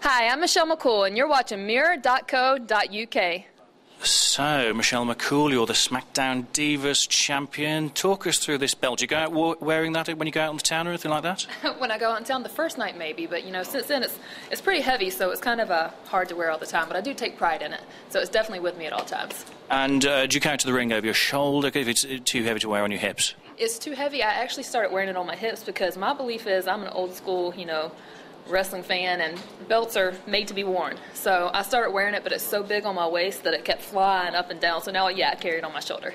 Hi, I'm Michelle McCool, and you're watching mirror.co.uk. So, Michelle McCool, you're the SmackDown Divas Champion. Talk us through this belt. Do you go out wearing that when you go out on the town or anything like that? When I go out in town the first night, maybe, but since then it's pretty heavy, so it's kind of hard to wear all the time. But I do take pride in it, so it's definitely with me at all times. And do you carry it to the ring over your shoulder if it's too heavy to wear on your hips? It's too heavy. I actually started wearing it on my hips because my belief is I'm an old school, wrestling fan, and belts are made to be worn. So I started wearing it, but it's so big on my waist that it kept flying up and down. So now, I carry it on my shoulder.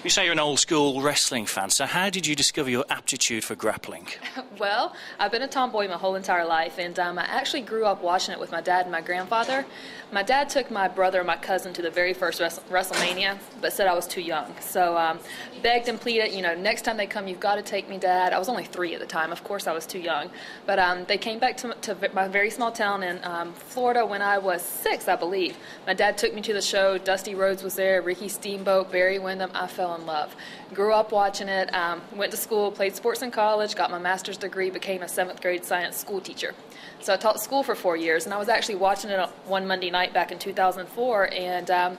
You say you're an old school wrestling fan, so how did you discover your aptitude for grappling? Well, I've been a tomboy my whole entire life, and I actually grew up watching it with my dad and my grandfather. My dad took my brother and my cousin to the very first WrestleMania, but said I was too young. So begged and pleaded, next time they come, you've got to take me, Dad. I was only 3 at the time. Of course, I was too young. But they came back to my very small town in Florida when I was 6, I believe. My dad took me to the show. Dusty Rhodes was there, Ricky Steamboat, Barry Windham. I fell in love. Grew up watching it, went to school, played sports in college, got my master's degree, became a 7th grade science school teacher. So I taught school for 4 years, and I was actually watching it one Monday night back in 2004, and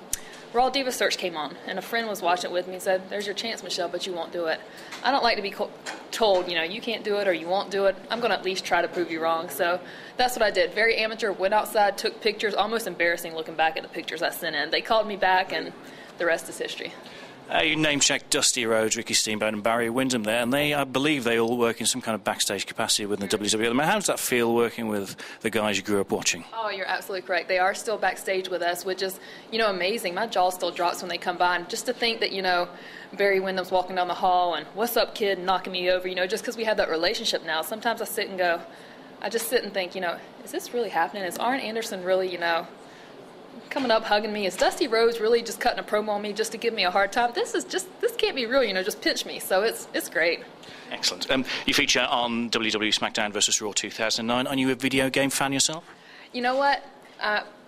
Raw Diva Search came on, and a friend was watching it with me and said, "There's your chance, Michelle, but you won't do it." I don't like to be told, you can't do it or you won't do it. I'm going to at least try to prove you wrong. So that's what I did. Very amateur, went outside, took pictures, almost embarrassing looking back at the pictures I sent in. They called me back, and the rest is history. You name-checked Dusty Rhodes, Ricky Steamboat and Barry Windham there, and I believe they all work in some kind of backstage capacity within the WWE. How does that feel working with the guys you grew up watching? Oh, you're absolutely correct. They are still backstage with us, which is, amazing. My jaw still drops when they come by. And just to think that, Barry Windham's walking down the hall and, "What's up, kid?" and knocking me over, just because we have that relationship now. Sometimes I just sit and think, is this really happening? Is Arn Anderson really, coming up, hugging me? Is Dusty Rhodes really just cutting a promo on me just to give me a hard time? This can't be real, just pinch me. So it's great. Excellent. You feature on WWE SmackDown vs. Raw 2009. Are you a video game fan yourself? You know what?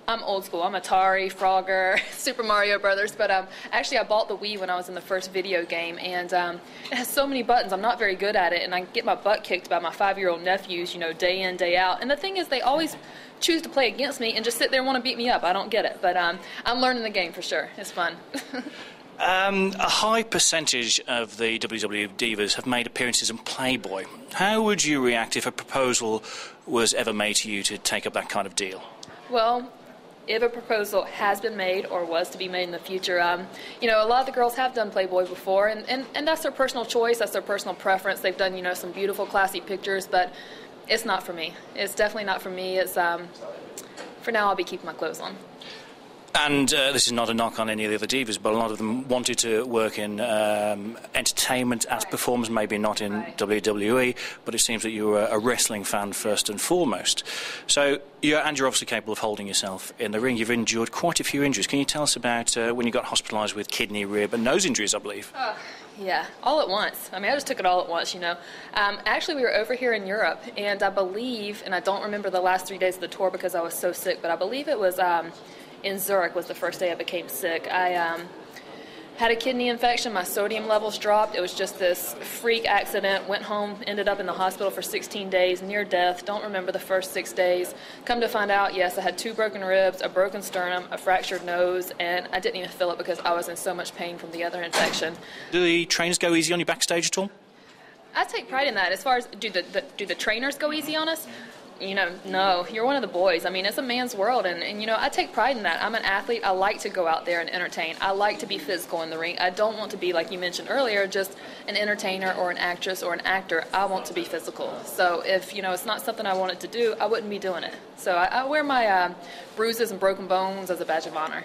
I'm old school. I'm Atari, Frogger, Super Mario Brothers, but actually I bought the Wii when I was in the first video game, and it has so many buttons. I'm not very good at it, and I get my butt kicked by my 5-year-old nephews, day in, day out. And the thing is, they always choose to play against me and just sit there and want to beat me up. I don't get it, but I'm learning the game for sure. It's fun. A high percentage of the WWE Divas have made appearances in Playboy. How would you react if a proposal was ever made to you to take up that kind of deal? Well, if a proposal has been made or was to be made in the future, a lot of the girls have done Playboy before, and that's their personal choice, that's their personal preference. They've done, some beautiful, classy pictures, but it's not for me. It's definitely not for me. It's for now, I'll be keeping my clothes on. And this is not a knock on any of the other divas, but a lot of them wanted to work in entertainment as performers, maybe not in WWE, but it seems that you're a wrestling fan first and foremost. So you're obviously capable of holding yourself in the ring. You've endured quite a few injuries. Can you tell us about when you got hospitalised with kidney, rib and nose injuries, I believe? Yeah, all at once. I just took it all at once, Actually, we were over here in Europe, and I believe, and I don't remember the last 3 days of the tour because I was so sick, but I believe it was in Zurich was the first day I became sick. I had a kidney infection. My sodium levels dropped. It was just this freak accident. Went home, ended up in the hospital for 16 days, near death. Don't remember the first 6 days. Come to find out, yes, I had 2 broken ribs, a broken sternum, a fractured nose, and I didn't even feel it because I was in so much pain from the other infection. Do the trainers go easy on you backstage at all? I take pride in that. As far as do the trainers go easy on us? No, you're one of the boys. It's a man's world, and I take pride in that. I'm an athlete. I like to go out there and entertain. I like to be physical in the ring. I don't want to be, like you mentioned earlier, just an entertainer or an actress or an actor. I want to be physical. So if, it's not something I wanted to do, I wouldn't be doing it. So I wear my bruises and broken bones as a badge of honor.